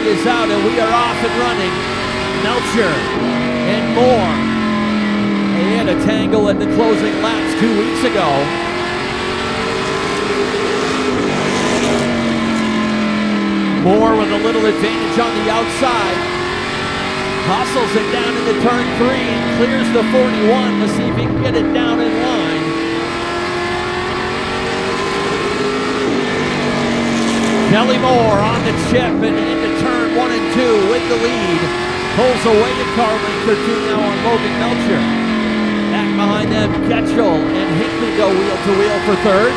flag is out and we are off and running. Melcher and Moore. They had a tangle at the closing laps 2 weeks ago. Moore with a little advantage on the outside. Hustles it down into turn 3 and clears the 41. Let's see if he can get it down in line. Kelly Moore on the chip and into turn 1 and 2 with the lead. Pulls away a car length or 2 now on Logan Melcher. Back behind them, Getchell and Hinckley go wheel to wheel for third.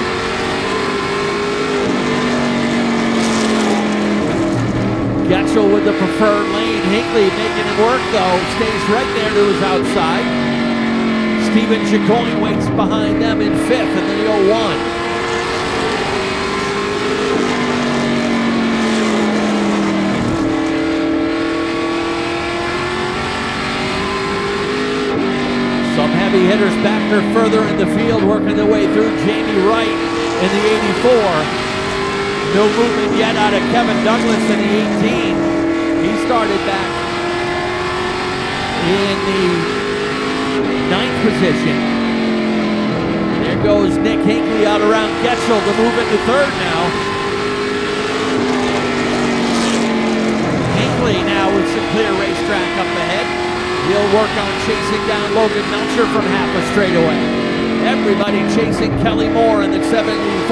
Getchell with the preferred lane. Hinckley making it work though. Stays right there to his outside. Stephen Chicoine waits behind them in 5th in the 01. Some heavy hitters back there further in the field working their way through. Jamie Wright in the 84. No movement yet out of Kevin Douglas in the 18. He started back in the 9th position. There goes Nick Hinckley out around Getchell to move into 3rd now. Hinckley now with some clear racetrack up ahead. He'll work on chasing down Logan Melcher from half a straightaway. Everybody chasing Kelly Moore in the 47.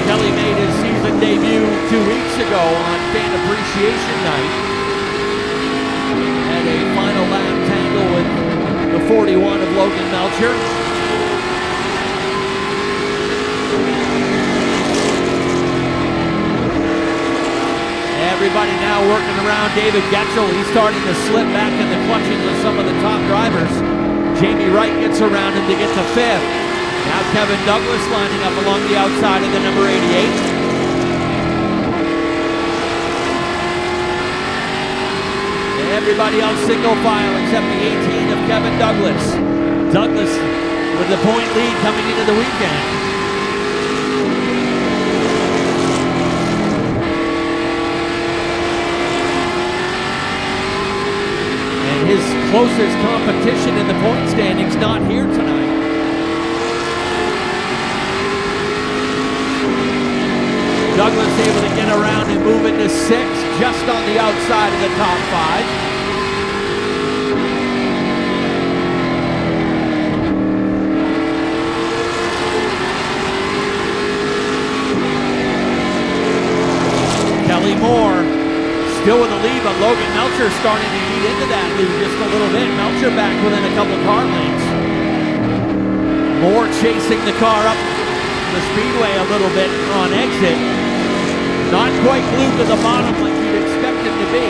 Kelly made his season debut 2 weeks ago on Fan Appreciation Night. Had a final lap tangle with the 41 of Logan Melcher. Everybody now working around David Getchell. He's starting to slip back in the clutches of some of the top drivers. Jamie Wright gets around him to get to 5th. Now Kevin Douglas lining up along the outside of the number 88. Everybody else single file except the 18 of Kevin Douglas. Douglas with the point lead coming into the weekend. His closest competition in the point standings not here tonight. Douglas able to get around and move into 6th, just on the outside of the top 5. Kelly Moore still in the lead, but Logan Melcher starting to eat into that lead just a little bit. Melcher back within a couple car lengths. Moore chasing the car up the Speedway a little bit on exit. Not quite glued to the bottom like you'd expect him to be.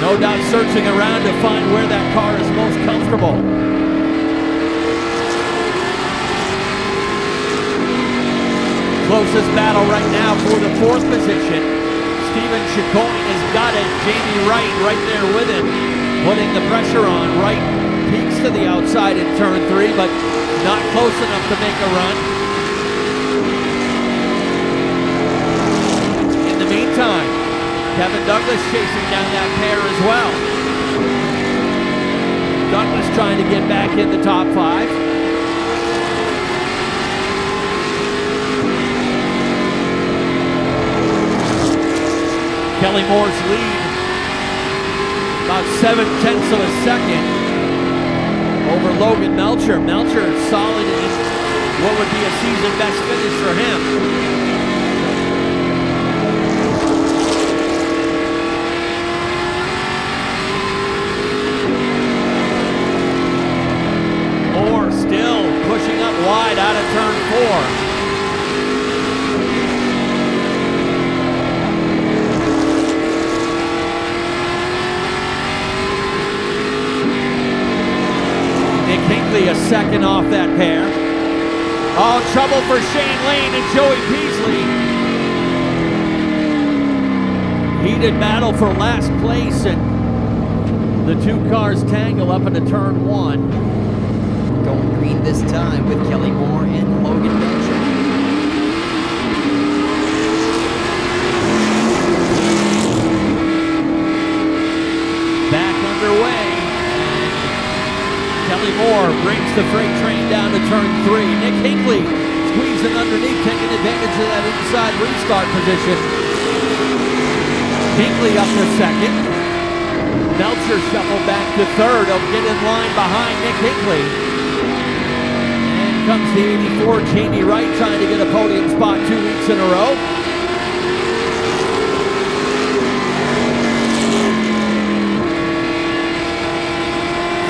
No doubt searching around to find where that car is most comfortable. Closest battle right now for the 4th position. Stephen Chicoine has got it. Jamie Wright right there with him, putting the pressure on. Wright peeks to the outside in turn 3, but not close enough to make a run. In the meantime, Kevin Douglas chasing down that pair as well. Douglas trying to get back in the top 5. Kelly Moore's lead, about 7/10 of a second over Logan Melcher. Melcher solid in what would be a season best finish for him. Moore still pushing up wide out of turn 4. Hinckley a second off that pair. Oh, trouble for Shane Lane and Joey Peasley. Heated battle for last place, and the 2 cars tangle up into turn 1. Going green this time with Kelly Moore and Logan brings the freight train down to turn 3. Nick Hinckley squeezing underneath, taking advantage of that inside restart position. Hinckley up to second. Melcher shuffled back to third. He'll get in line behind Nick Hinckley. And comes the 84, Jamie Wright, trying to get a podium spot 2 weeks in a row.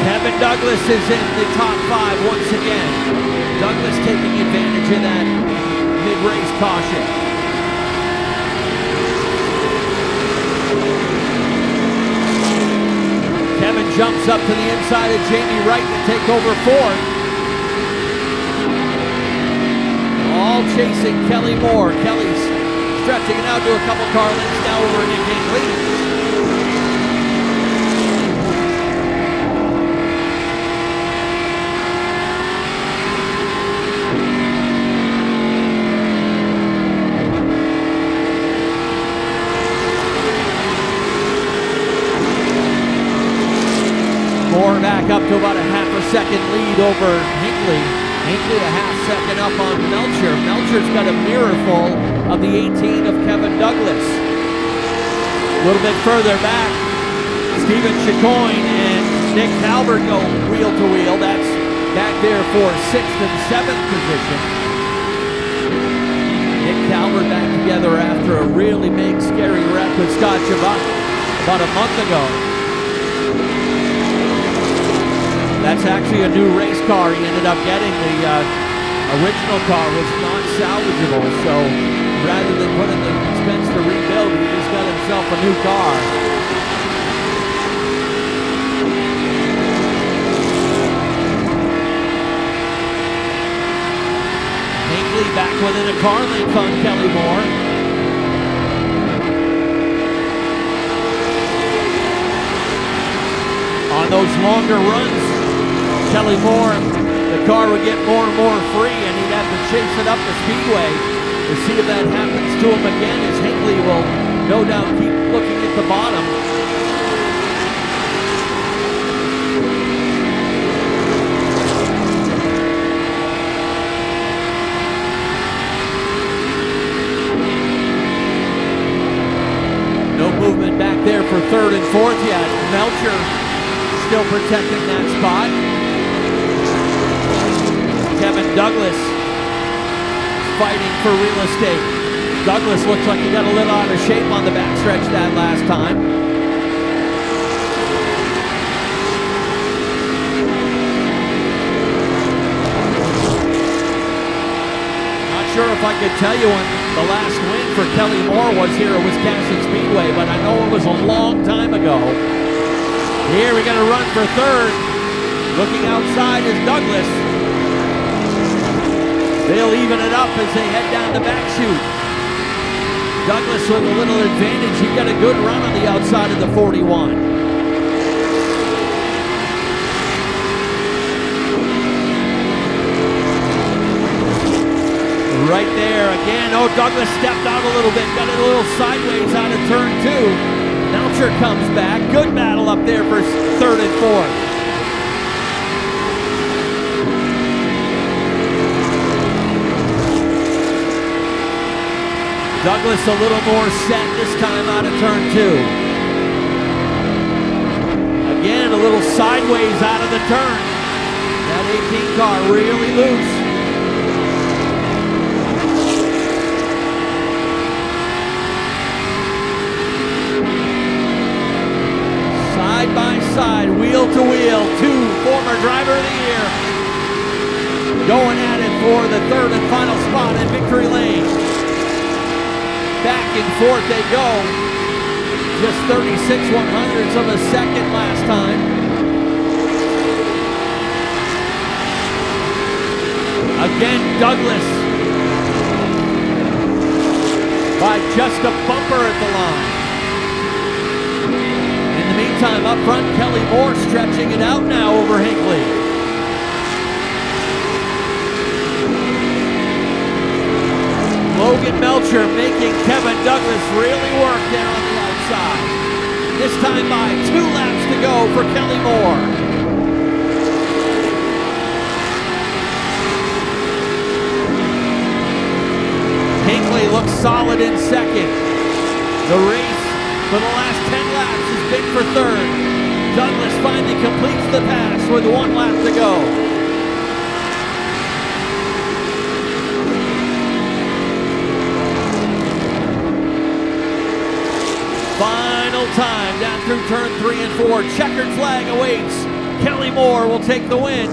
Kevin Douglas is in the top 5 once again. Douglas taking advantage of that mid-race caution. Kevin jumps up to the inside of Jamie Wright to take over 4th. All chasing Kelly Moore. Kelly's stretching it out to a couple car lengths now over Nick Hinckley. Moore back up to about a half a second lead over Hinckley. Hinckley a half second up on Melcher. Melcher's got a mirror full of the 18 of Kevin Douglas. A little bit further back, Stephen Chicoine and Nick Calvert go wheel to wheel. That's back there for 6th and 7th position. Nick Calvert back together after a really big, scary wreck with Scott Chabot about a month ago. That's actually a new race car he ended up getting. The original car was not salvageable, so rather than put in the expense to rebuild, he just got himself a new car. Hinckley back within a car length on Kelly Moore. On those longer runs, Kelly Moore, the car would get more and more free, and he'd have to chase it up the Speedway to see if that happens to him again, as Hinckley will no doubt keep looking at the bottom. No movement back there for 3rd and 4th yet. Melcher still protecting that spot. Kevin Douglas fighting for real estate. Douglas looks like he got a little out of shape on the backstretch that last time. Not sure if I could tell you when the last win for Kelly Moore was here at Wiscasset Speedway, but I know it was a long time ago. Here we got a run for 3rd. Looking outside is Douglas. They'll even it up as they head down the back chute. Douglas with a little advantage. He got a good run on the outside of the 41. Right there again. Oh, Douglas stepped out a little bit. Got it a little sideways out of turn 2. Melcher comes back. Good battle up there for 3rd and 4th. Douglas a little more set this time out of turn 2. Again, a little sideways out of the turn. That 18 car really loose. Side by side, wheel to wheel, 2 former driver of the year going at it for the 3rd and final spot in victory lane. Back and forth they go. Just 36/100ths of a second last time. Again, Douglas by just a bumper at the line. In the meantime, up front, Kelly Moore stretching it out now over Hinckley. Logan Melcher making Kevin Douglas really work there on the outside. This time by 2 laps to go for Kelly Moore. solid in second. The race for the last 10 laps is big for third. Douglas finally completes the pass with 1 lap to go. Final time down through turn 3 and 4. Checkered flag awaits. Kelly Moore will take the win.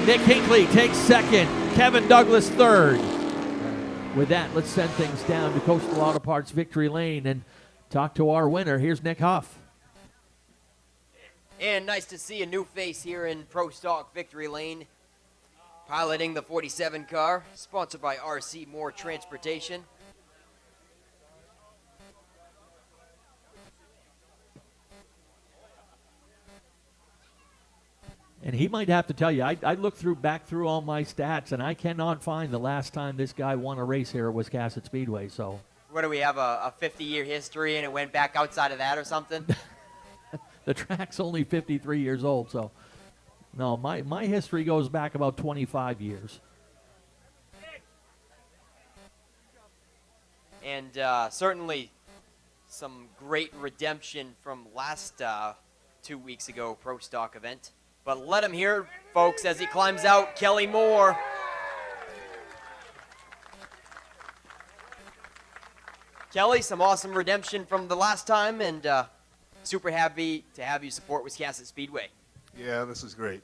Nick Hinckley takes second. Kevin Douglas third. With that, let's send things down to Coastal Auto Parts Victory Lane and talk to our winner. Here's Nick Huff. And nice to see a new face here in Pro Stock Victory Lane. Piloting the 47 car, sponsored by RC Moore Transportation. And he might have to tell you, I looked back through all my stats, and I cannot find the last time this guy won a race here at Wiscasset Speedway. So, what do we have, a 50-year history, and it went back outside of that or something? The track's only 53 years old, so no, my history goes back about 25 years. And certainly some great redemption from last 2 weeks ago Pro Stock event. But let him hear, folks, as he climbs out, Kelly Moore. Kelly, some awesome redemption from the last time, and super happy to have you support Wiscasset Speedway. Yeah, this is great.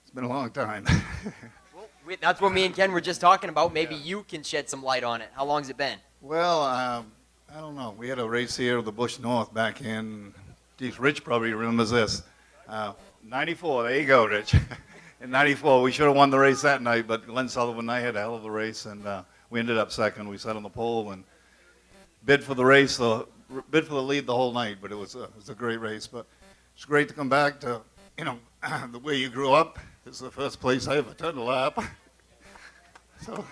It's been a long time. Well, that's what me and Ken were just talking about. Maybe you can shed some light on it. How long's it been? Well, I don't know. We had a race here at the Bush North back in, geez, Rich probably remembers this. 94, there you go, Rich. In 94, we should have won the race that night, but Glenn Sullivan and I had a hell of a race, and we ended up second. We sat on the pole and bid for the race, bid for the lead the whole night, but it was a great race. But it's great to come back to, the way you grew up. This is the first place I ever turned a lap. So.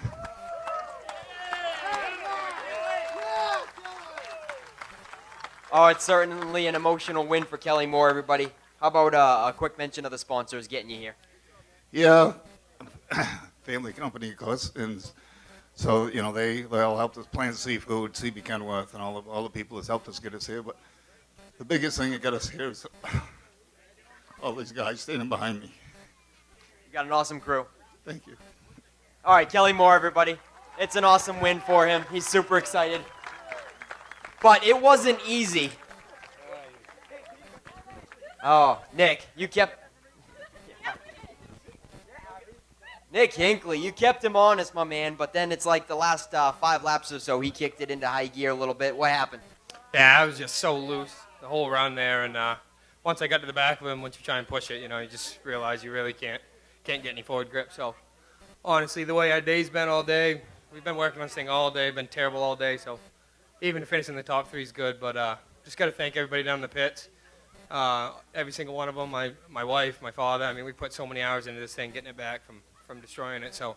Oh, it's certainly an emotional win for Kelly Moore, everybody. How about a quick mention of the sponsors getting you here? Yeah, family company, of course, and so they all helped us plan seafood, CB Kenworth, and all the people that's helped us get us here. But the biggest thing that got us here is all these guys standing behind me. You got an awesome crew. Thank you. All right, Kelly Moore, everybody. It's an awesome win for him. He's super excited. But it wasn't easy. Oh, Nick, Nick Hinckley, you kept him honest, my man, but then it's like the last 5 laps or so, he kicked it into high gear a little bit. What happened? Yeah, I was just so loose the whole run there, and once I got to the back of him, once you try and push it, you just realize you really can't get any forward grip. So, honestly, the way our day's been all day, we've been working on this thing all day, been terrible all day, so even finishing the top 3 is good, but just got to thank everybody down in the pits. Every single one of them, my wife, my father. I mean, we put so many hours into this thing, getting it back from destroying it. So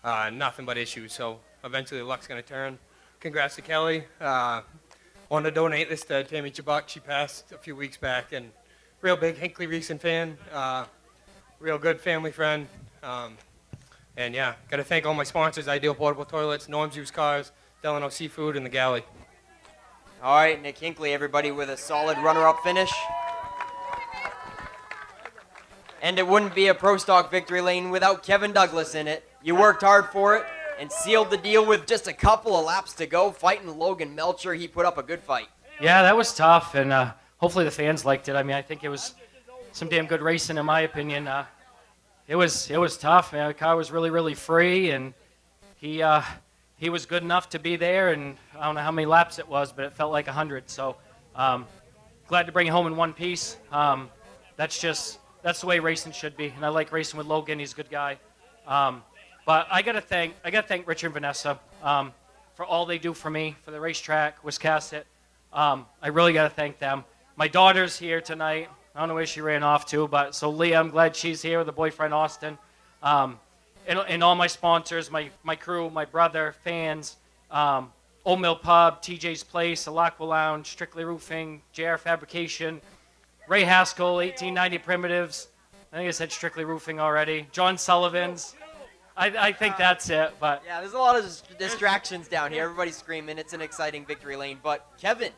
nothing but issues. So eventually the luck's going to turn. Congrats to Kelly. Want to donate this to Tammy Chabuk. She passed a few weeks back, and real big Hinckley Racing fan. Real good family friend. And yeah, got to thank all my sponsors: Ideal Portable Toilets, Norm's Used Cars, Delano Seafood, and the Galley. All right, Nick Hinckley, everybody, with a solid runner-up finish. And it wouldn't be a Pro Stock Victory Lane without Kevin Douglas in it. You worked hard for it and sealed the deal with just a couple of laps to go. Fighting Logan Melcher, he put up a good fight. Yeah, that was tough, and hopefully the fans liked it. I mean, I think it was some damn good racing, in my opinion. It was tough. The car was really, really free, and he was good enough to be there, and I don't know how many laps it was, but it felt like 100. So glad to bring it home in one piece. That's the way racing should be, and I like racing with Logan. He's a good guy. But I gotta thank Richard and Vanessa for all they do for me, for the racetrack, Wiscasset. I really gotta thank them. My daughter's here tonight. I don't know where she ran off to, but so Leah, I'm glad she's here with her boyfriend Austin. And all my sponsors, my crew, my brother, fans, Old Mill Pub, TJ's Place, Alacqua Lounge, Strictly Roofing, JR Fabrication, Ray Haskell, 1890 Primitives. I think I said Strictly Roofing already. John Sullivan's, I think that's it. But Yeah, there's a lot of distractions down here. Everybody's screaming. It's an exciting victory lane. But Kevin,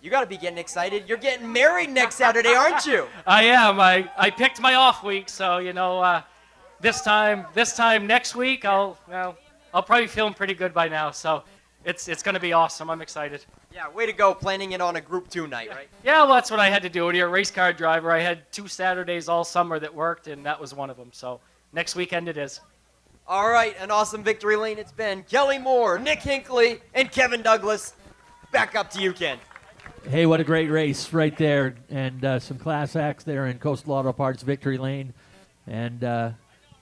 you got to be getting excited. You're getting married next Saturday, aren't you? I am. I picked my off week, so this time next week I'll probably be feeling pretty good by now. So it's going to be awesome. I'm excited. Yeah, way to go, planning it on a Group 2 night, right? Yeah, well, that's what I had to do. When you're a race car driver, I had 2 Saturdays all summer that worked, and that was one of them. So next weekend it is. All right, an awesome victory lane it's been. Kelly Moore, Nick Hinckley, and Kevin Douglas. Back up to you, Ken. Hey, what a great race right there, and some class acts there in Coastal Auto Parts victory lane. And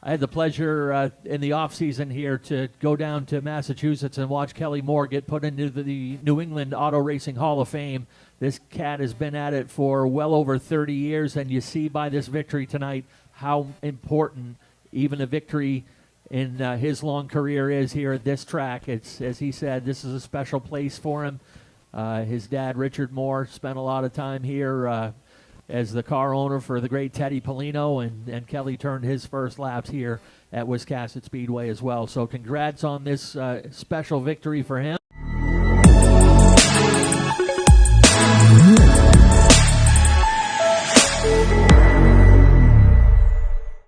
I had the pleasure in the off season here to go down to Massachusetts and watch Kelly Moore get put into the New England Auto Racing Hall of Fame. This cat has been at it for well over 30 years, and you see by this victory tonight how important even a victory in his long career is here at this track. It's, as he said, this is a special place for him. His dad, Richard Moore, spent a lot of time here as the car owner for the great Teddy Polino, and Kelly turned his first laps here at Wiscasset Speedway as well. So congrats on this special victory for him.